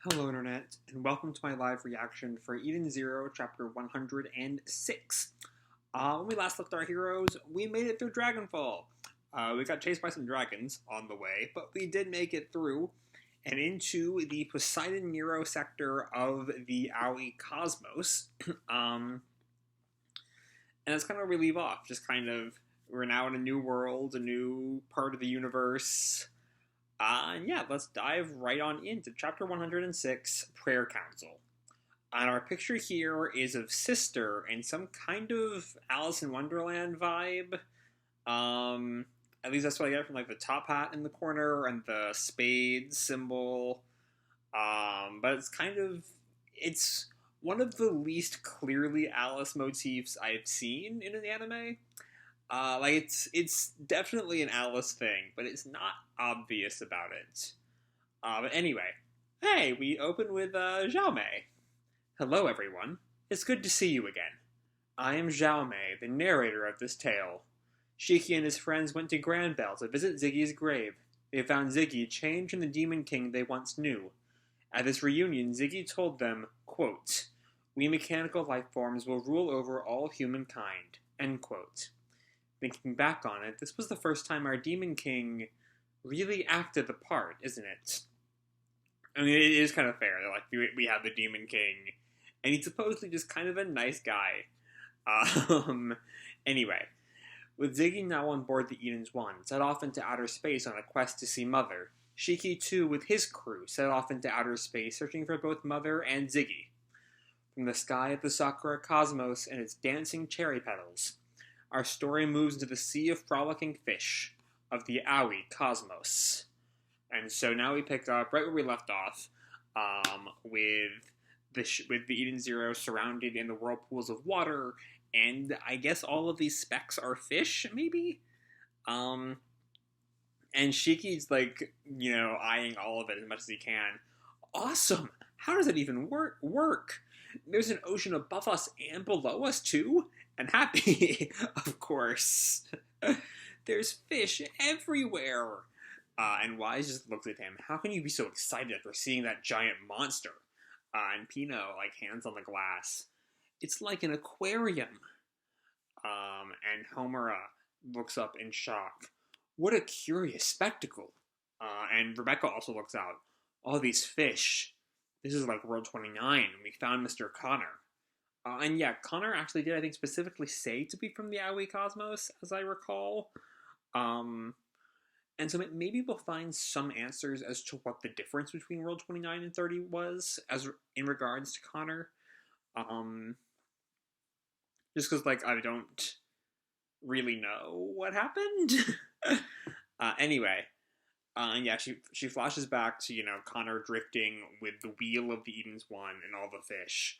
Hello Internet, and welcome to my live reaction for Eden Zero, chapter 106. When we last left our heroes, we made it through Dragonfall. We got chased by some dragons on the way, but we did make it through and into the Poseidon Nero sector of the Aoi Cosmos. And that's kind of where we leave off, just kind of, we're now in a new world, a new part of the universe. And yeah, let's dive right on into chapter 106, Prayer Council. And our picture here is of Sister and some kind of Alice in Wonderland vibe. At least that's what I get from like the top hat in the corner and the spade symbol. But it's one of the least clearly Alice motifs I've seen in an anime. It's definitely an Alice thing, but it's not obvious about it. But anyway, hey, we open with Xiaomei. Hello, everyone. It's good to see you again. I am Xiaomei, the narrator of this tale. Shiki and his friends went to Granbell to visit Ziggy's grave. They found Ziggy changed from the Demon King they once knew. At this reunion, Ziggy told them, quote, "We mechanical life forms will rule over all humankind," end quote. Thinking back on it, this was the first time our Demon King really acted the part, isn't it? I mean, it is kind of fair. Like, we have the Demon King, and he's supposedly just kind of a nice guy. Anyway, with Ziggy now on board the Eden's One, set off into outer space on a quest to see Mother, Shiki too, with his crew, set off into outer space searching for both Mother and Ziggy. From the sky of the Sakura Cosmos and its dancing cherry petals, our story moves into the sea of frolicking fish of the Aoi Cosmos. And so now we pick up right where we left off, with the Eden Zero surrounded in the whirlpools of water, and I guess all of these specks are fish, maybe? And Shiki's like, eyeing all of it as much as he can. Awesome! How does that even work? There's an ocean above us and below us, too? And happy, of course. There's fish everywhere. And Wise just looks at him. How can you be so excited after seeing that giant monster? And Pino, hands on the glass. It's like an aquarium. And Homura looks up in shock. What a curious spectacle. And Rebecca also looks out. All these fish. This is like World 29. We found Mr. Connor. And yeah, Connor actually did, I think, specifically say to be from the Aoi Cosmos, as I recall. And so maybe we'll find some answers as to what the difference between World 29 and 30 was, as in regards to Connor. Just because, I don't really know what happened. Anyway, yeah, she flashes back to, Connor drifting with the wheel of the Eden's One and all the fish.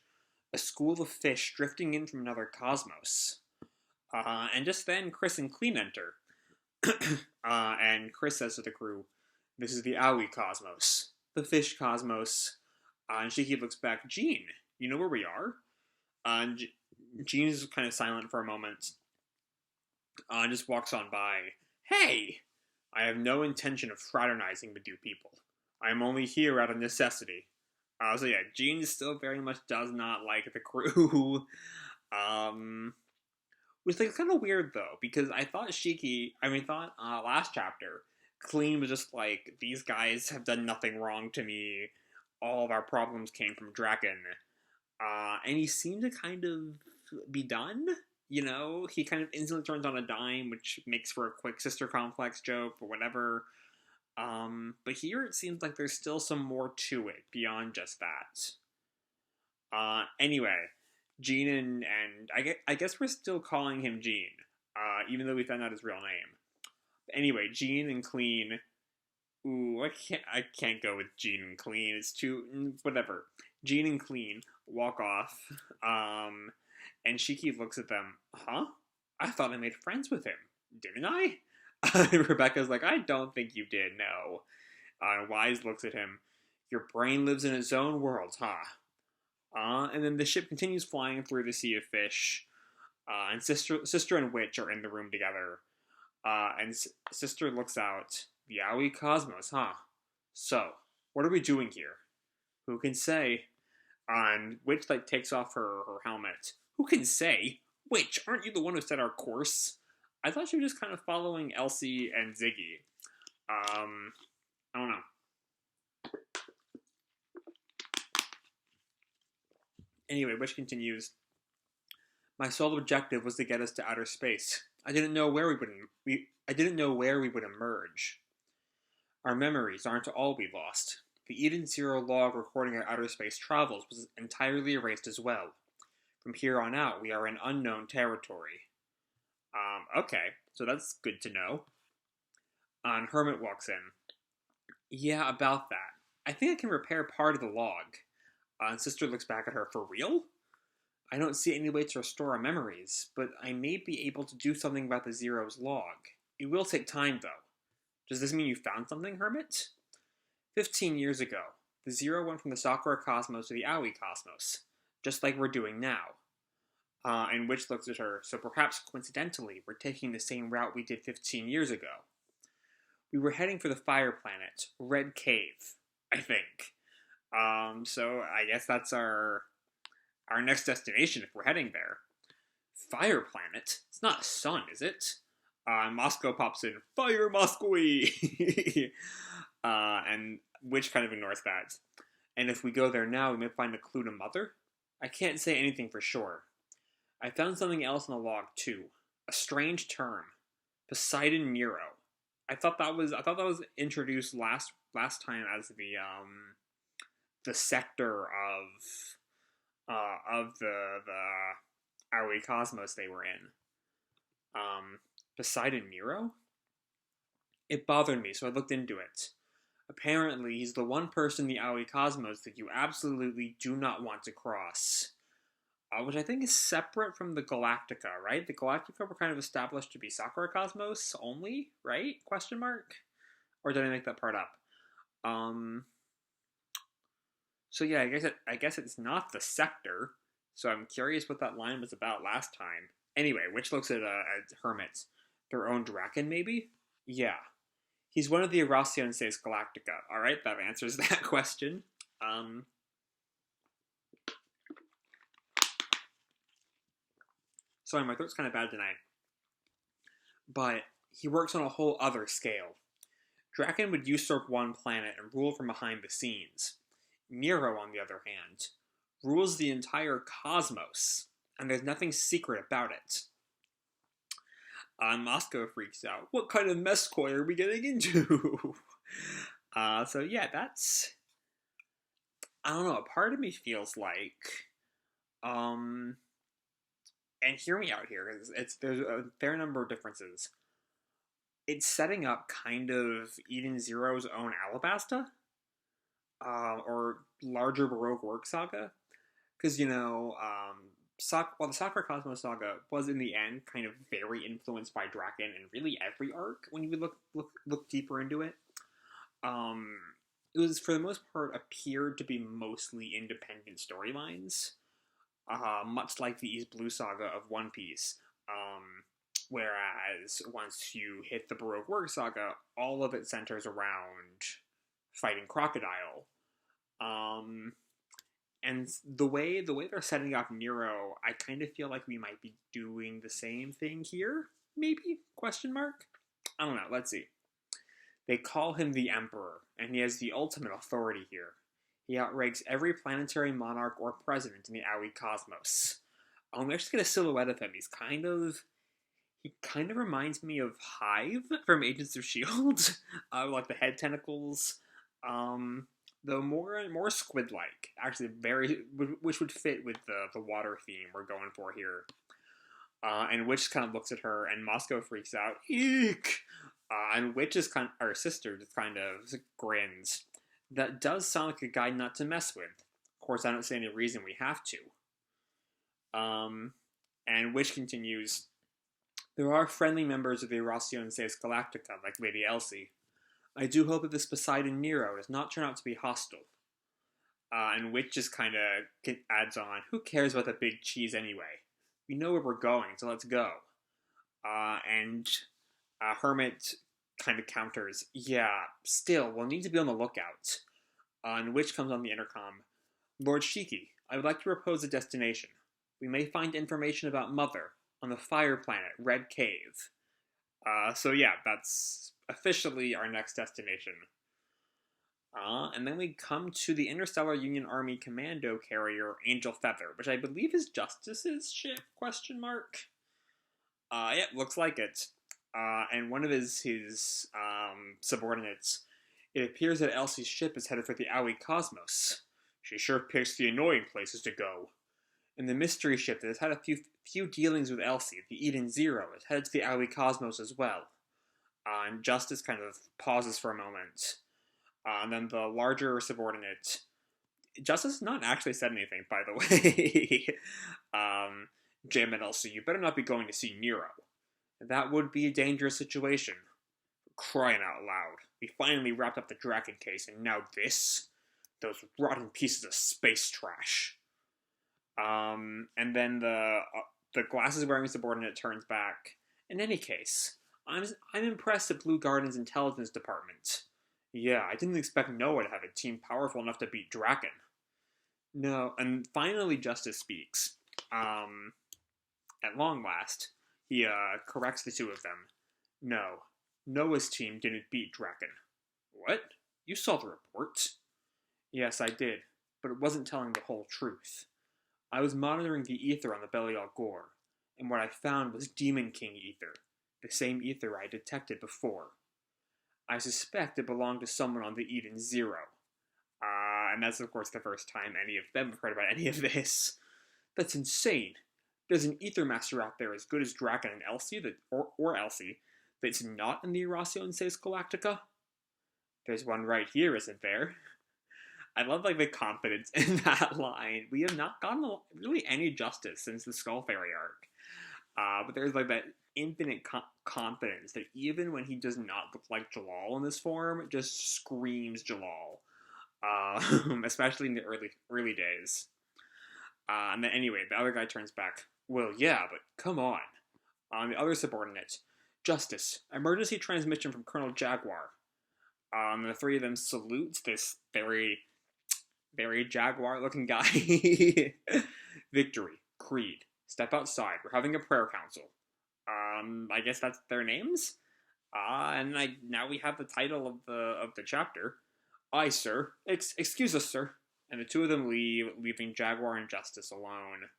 A school of fish drifting in from another cosmos. And just then, Chris and Clean enter. And Chris says to the crew, "This is the Aoi Cosmos, the fish cosmos." And Shiki looks back, "Jean, you know where we are?" And Jean is kind of silent for a moment. And just walks on by. "Hey! I have no intention of fraternizing with you people. I am only here out of necessity." So yeah, Jean still very much does not like the crew. Which is kind of weird though, because I thought last chapter, Clean was just like, these guys have done nothing wrong to me. All of our problems came from Draken. And he seemed to kind of be done. He kind of instantly turns on a dime, which makes for a quick sister complex joke or whatever. But here it seems like there's still some more to it beyond just that. Anyway, Jean and I guess we're still calling him Jean, even though we found out his real name. But anyway, Jean and Clean. Ooh, I can't go with Jean and Clean. It's too whatever. Jean and Clean walk off. And Shiki looks at them. Huh? I thought I made friends with him, didn't I? Rebecca's like, I don't think you did, no. Wise looks at him. Your brain lives in its own world, huh? And then the ship continues flying through the sea of fish. And Sister and Witch are in the room together. And Sister looks out. The Aoi Cosmos, huh? So, what are we doing here? Who can say? And Witch, like, takes off her helmet. Who can say? Witch, aren't you the one who set our course? I thought she was just kind of following Elsie and Ziggy. I don't know. Anyway, Witch continues. My sole objective was to get us to outer space. I didn't know where we would emerge. Our memories aren't all we lost. The Eden Zero log recording our outer space travels was entirely erased as well. From here on out, we are in unknown territory. Okay, so that's good to know. And Hermit walks in. Yeah, about that. I think I can repair part of the log. And Sister looks back at her. For real? I don't see any way to restore our memories, but I may be able to do something about the Zero's log. It will take time, though. Does this mean you found something, Hermit? 15 years ago, the Zero went from the Sakura Cosmos to the Aoi Cosmos, just like we're doing now. And Witch looks at her, so perhaps coincidentally, we're taking the same route we did 15 years ago. We were heading for the fire planet, Red Cave, I think. So I guess that's our next destination if we're heading there. Fire planet? It's not a sun, is it? Moscow pops in, Fire Moscowy! And Witch kind of ignores that. And if we go there now, we may find a clue to Mother? I can't say anything for sure. I found something else in the log, too. A strange term. Poseidon Nero. I thought that was introduced last time as the sector of the Aoi Cosmos they were in. Poseidon Nero? It bothered me, so I looked into it. Apparently, he's the one person in the Aoi Cosmos that you absolutely do not want to cross. Which I think is separate from the Galactica, right? The Galactica were kind of established to be Sakura Cosmos only, right? Question mark? Or did I make that part up? So yeah, I guess it's not the sector. So I'm curious what that line was about last time. Anyway, Witch looks at Hermits. Their own Draken, maybe? Yeah. He's one of the Oracion Seis Galactica. Alright, that answers that question. Sorry, my throat's kind of bad tonight. But he works on a whole other scale. Draken would usurp one planet and rule from behind the scenes. Nero, on the other hand, rules the entire cosmos, and there's nothing secret about it. Moscow freaks out. What kind of mess koi are we getting into? So yeah, that's... I don't know, a part of me feels like... and hear me out here, there's a fair number of differences. It's setting up kind of Eden Zero's own Alabasta, or larger Baroque Work Saga, because, the Sakura Cosmos Saga was in the end kind of very influenced by Draken in really every arc when you would look deeper into it. It was, for the most part, appeared to be mostly independent storylines. Much like the East Blue Saga of One Piece. Whereas once you hit the Baroque Work Saga, all of it centers around fighting Crocodile. And the way they're setting up Nero, I kind of feel like we might be doing the same thing here, maybe? Question mark? I don't know, let's see. They call him the Emperor, and he has the ultimate authority here. He outranks every planetary monarch or president in the Aoi Cosmos. We actually get a silhouette of him. He kind of reminds me of Hive from Agents of S.H.I.E.L.D. Like the head tentacles. Though more squid-like. Actually, which would fit with the water theme we're going for here. And Witch kind of looks at her, and Moscow freaks out. Eek! And Witch our sister just kind of grins. That does sound like a guy not to mess with. Of course, I don't see any reason we have to. And Witch continues, there are friendly members of the Oracion Seis Galactica, like Lady Elsie. I do hope that this Poseidon Nero does not turn out to be hostile. And Witch just kind of adds on, who cares about the big cheese anyway? We know where we're going, so let's go. And Hermit kind of counters, yeah, still, we'll need to be on the lookout. on which comes on the intercom. Lord Shiki, I would like to propose a destination. We may find information about Mother on the fire planet, Red Cave. So yeah, that's officially our next destination. And then we come to the Interstellar Union Army commando carrier, Angel Feather, which I believe is Justice's ship, question mark? Yeah, looks like it. And one of his subordinates, it appears that Elsie's ship is headed for the Aoi Cosmos. She sure picks the annoying places to go. And the mystery ship that has had a few dealings with Elsie, the Eden Zero, is headed to the Aoi Cosmos as well. And Justice kind of pauses for a moment. And then the larger subordinate, Justice has not actually said anything, by the way. Jim and Elsie, you better not be going to see Nero. That would be a dangerous situation. Crying out loud. We finally wrapped up the Dragon case, and now this? Those rotten pieces of space trash. And then the glasses-wearing subordinate turns back. In any case, I'm impressed at Blue Garden's intelligence department. Yeah, I didn't expect Noah to have a team powerful enough to beat Draken. No, and finally Justice speaks. At long last, he corrects the two of them. No, Noah's team didn't beat Draken. What? You saw the report? Yes, I did, but it wasn't telling the whole truth. I was monitoring the ether on the Belial Gore, and what I found was Demon King ether, the same ether I detected before. I suspect it belonged to someone on the Eden Zero. And that's of course the first time any of them have heard about any of this. That's insane. There's an ether master out there as good as Draken and Elsie, or Elsie, that's not in the Horatio Seis Galactica. There's one right here, isn't there? I love like the confidence in that line. We have not gotten really any justice since the Skull Fairy arc. But there's like that infinite confidence that even when he does not look like Jalal in this form, it just screams Jalal. Especially in the early days. And then anyway, the other guy turns back. Well, yeah, but come on. The other subordinate. Justice. Emergency transmission from Colonel Jaguar. The three of them salute this very, very Jaguar-looking guy. Victory. Creed. Step outside. We're having a prayer council. I guess that's their names? And now we have the title of the chapter. Aye, sir. Excuse us, sir. And the two of them leave, leaving Jaguar and Justice alone.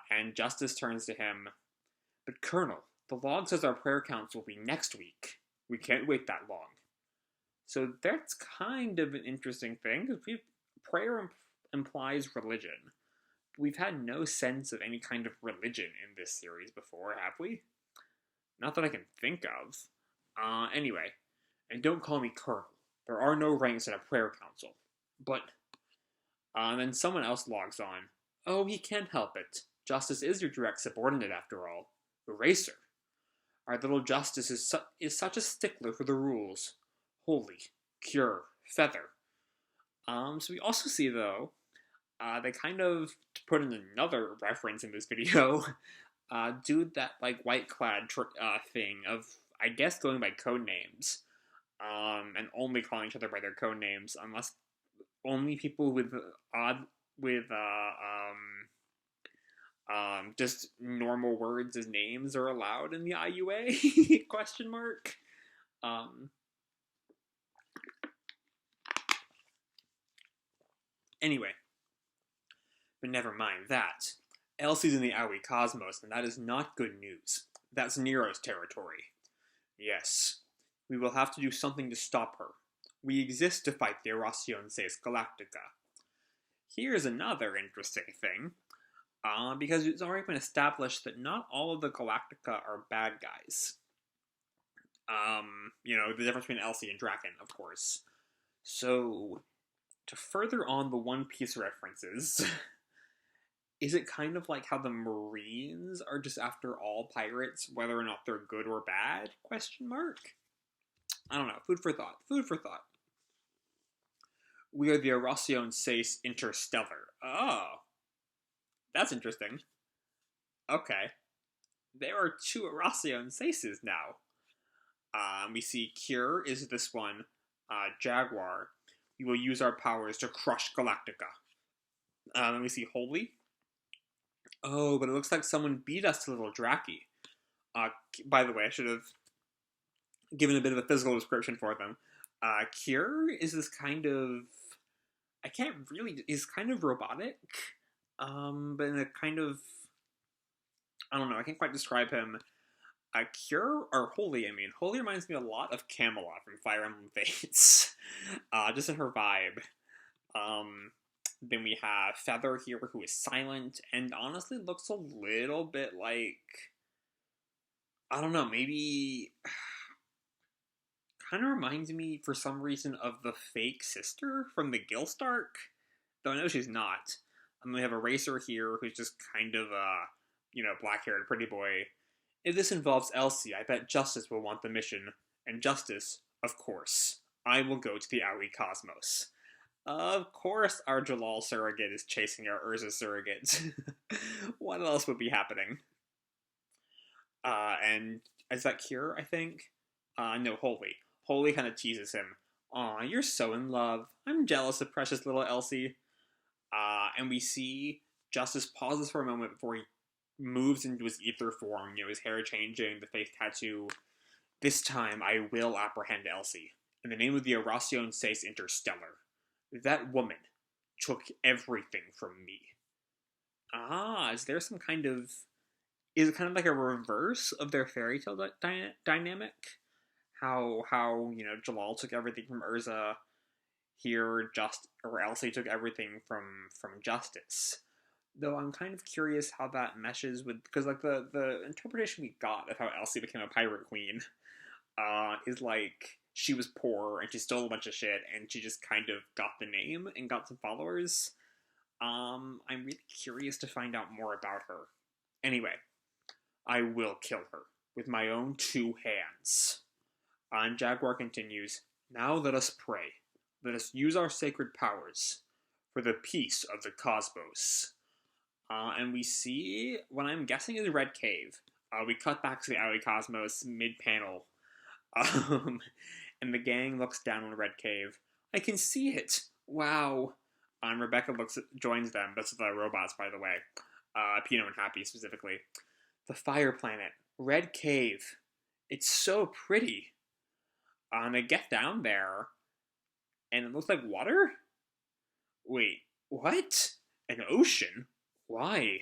And Justice turns to him. But Colonel, the log says our prayer council will be next week. We can't wait that long. So that's kind of an interesting thing, because prayer implies religion. We've had no sense of any kind of religion in this series before, have we? Not that I can think of. Anyway, and don't call me Colonel. There are no ranks in a prayer council. But, and then someone else logs on. Oh, he can't help it. Justice is your direct subordinate, after all. Eraser. Our little Justice is such a stickler for the rules. Holy, Cure, Feather. So we also see, though, they kind of, to put in another reference in this video, do that, like, white-clad thing of, I guess, going by code names. And only calling each other by their code names, unless only people with just normal words as names are allowed in the IUA? Question mark. Anyway, but never mind that. Elsie's in the Aoi Cosmos, and that is not good news. That's Nero's territory. Yes. We will have to do something to stop her. We exist to fight the Horatio Seis Galactica. Here's another interesting thing, because it's already been established that not all of the Galactica are bad guys. The difference between Elsie and Draken, of course. So, to further on the One Piece references, is it kind of like how the Marines are just after all pirates, whether or not they're good or bad? Question mark. I don't know. Food for thought. Food for thought. We are the Horatio Seis Interstellar. Oh. That's interesting. Okay. There are two Horatio Seises now. We see Cure is this one, Jaguar, we will use our powers to crush Galactica. Then we see Holy. Oh, but it looks like someone beat us to little Draki. By the way, I should have given a bit of a physical description for them. Cure is this kind of... He's kind of robotic, but in a kind of... I don't know, I can't quite describe him. Cure, or Holy, I mean. Holy reminds me a lot of Camelot from Fire Emblem Fates. Just in her vibe. Then we have Feather here, who is silent, and honestly looks a little bit like... I don't know, maybe... kind of reminds me, for some reason, of the fake sister from the Gilstark. Though I know she's not. And we have a Racer here, who's just kind of black-haired pretty boy. If this involves Elsie, I bet Justice will want the mission. And Justice, of course, I will go to the Aoi Cosmos. Of course our Jalal surrogate is chasing our Urza surrogate. What else would be happening? And is that Cure, I think? No, Holy. Holy kind of teases him. Aw, you're so in love. I'm jealous of precious little Elsie. And we see Justice pauses for a moment before he moves into his ether form, his hair changing, the face tattoo. This time I will apprehend Elsie. In the name of the Oration Seis Interstellar. That woman took everything from me. Is there some kind of... Is it kind of like a reverse of their fairy tale dynamic? How Jalal took everything from Urza. Here, Elsie took everything from Justice. Though I'm kind of curious how that meshes with... Because, like, the interpretation we got of how Elsie became a pirate queen is, like, she was poor, and she stole a bunch of shit, and she just kind of got the name and got some followers. I'm really curious to find out more about her. Anyway, I will kill her with my own 2 hands. And Jaguar continues, now let us pray. Let us use our sacred powers for the peace of the cosmos. And we see what I'm guessing is Red Cave. We cut back to the Aoi Cosmos mid-panel. And the gang looks down on Red Cave. I can see it! Wow! And Rebecca joins them. That's the robots, by the way. Pino and Happy, specifically. The fire planet. Red Cave. It's so pretty. And I get down there, and it looks like water? Wait, what? An ocean? Why?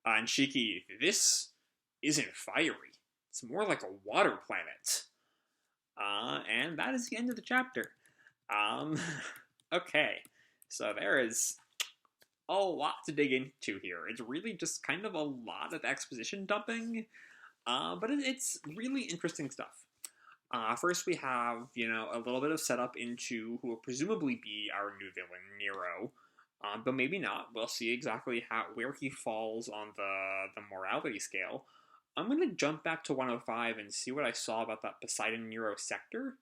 And Shiki, this isn't fiery. It's more like a water planet. And that is the end of the chapter. Okay. So there is a lot to dig into here. It's really just kind of a lot of exposition dumping. But it's really interesting stuff. First we have, a little bit of setup into who will presumably be our new villain, Nero. But maybe not. We'll see exactly where he falls on the morality scale. I'm going to jump back to 105 and see what I saw about that Poseidon-Nero sector.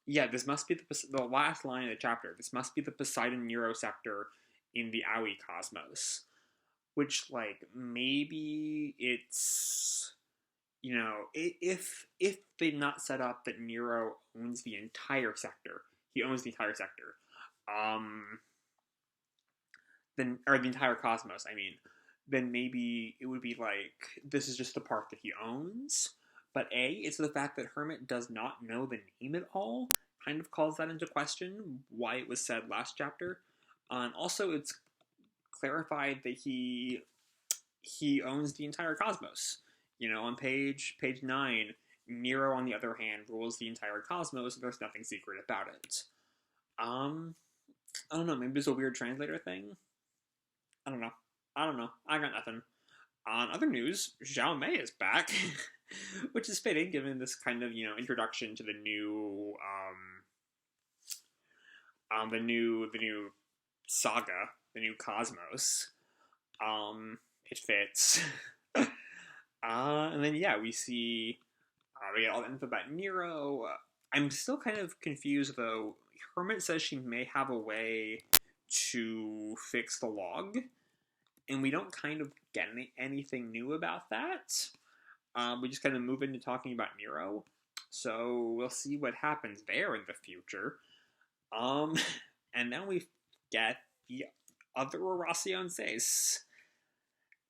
Yeah, this must be the last line of the chapter. This must be the Poseidon-Nero sector in the Aoi Cosmos. Which, maybe it's... if they'd not set up that Nero owns the entire sector, he owns the entire sector, or the entire cosmos, then maybe it would be this is just the part that he owns. But it's the fact that Hermit does not know the name at all, kind of calls that into question, why it was said last chapter. And also it's clarified that he owns the entire cosmos. On page 9, Nero, on the other hand, rules the entire cosmos, and there's nothing secret about it. I don't know, maybe it's a weird translator thing? I don't know. I got nothing. On other news, Zhao Mei is back, which is fitting given this kind of, introduction to the new saga, the new cosmos. It fits. And then, we see, we get all the info about Nero. I'm still kind of confused, though. Hermit says she may have a way to fix the log, and we don't kind of get anything new about that. We just kind of move into talking about Nero, so we'll see what happens there in the future. Um, and then we get the other Oracion Seis.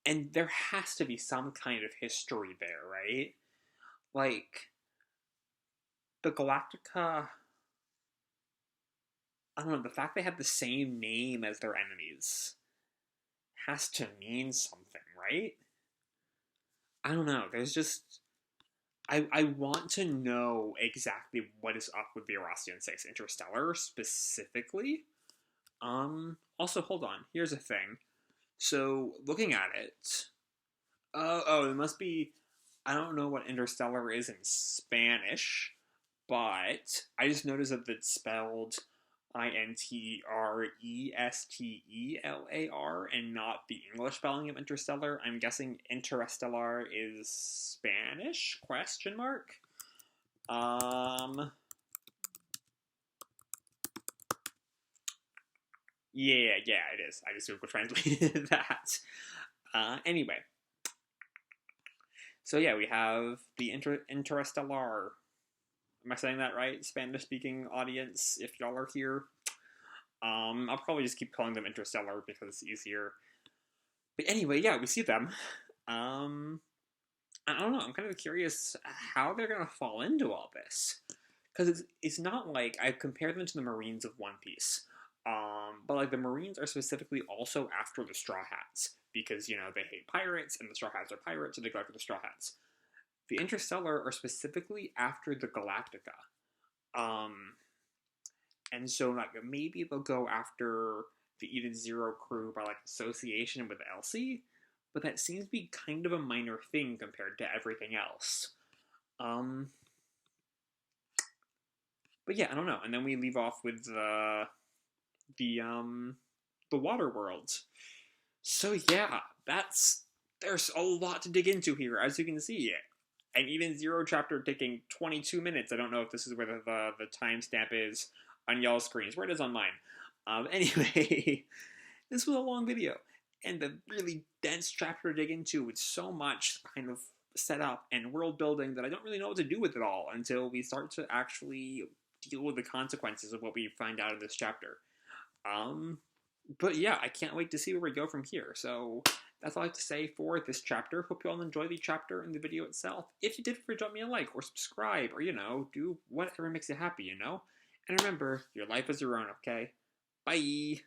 And there has to be some kind of history there, right? Like, the Galactica, I don't know, the fact they have the same name as their enemies has to mean something, right? I don't know, there's just... I want to know exactly what is up with the Oracion Seis Interstellar, specifically. Also, hold on, here's a thing. So, looking at it... it must be... I don't know what Interstellar is in Spanish, but I just noticed that it's spelled Interestelar and not the English spelling of Interstellar. I'm guessing Interstellar is Spanish? Question mark. Yeah, it is. I just Google translated that. Anyway. So yeah, we have the Interstellar. Am I saying that right? Spanish-speaking audience, if y'all are here. I'll probably just keep calling them Interstellar because it's easier. But anyway, yeah, we see them. I don't know, I'm kind of curious how they're gonna fall into all this. Because it's not like, I've compared them to the Marines of One Piece. But like the Marines are specifically also after the Straw Hats. Because, you know, they hate pirates, and the Straw Hats are pirates, so they go after the Straw Hats. The Interstellar are specifically after the Galactica. And so, like, maybe they'll go after the Eden Zero crew by, like, association with Elsie, but that seems to be kind of a minor thing compared to everything else. But yeah, I don't know. And then we leave off with the water world. So yeah, there's a lot to dig into here, as you can see. And even Zero chapter taking 22 minutes. I don't know if this is where the timestamp is on y'all's screens. Where it is on mine. Anyway, this was a long video. And a really dense chapter to dig into with so much kind of setup and world building that I don't really know what to do with it all until we start to actually deal with the consequences of what we find out of this chapter. But yeah, I can't wait to see where we go from here. So that's all I have to say for this chapter. Hope you all enjoy the chapter and the video itself. If you did, drop me a like or subscribe or, you know, do whatever makes you happy, you know? And remember, your life is your own, okay? Bye!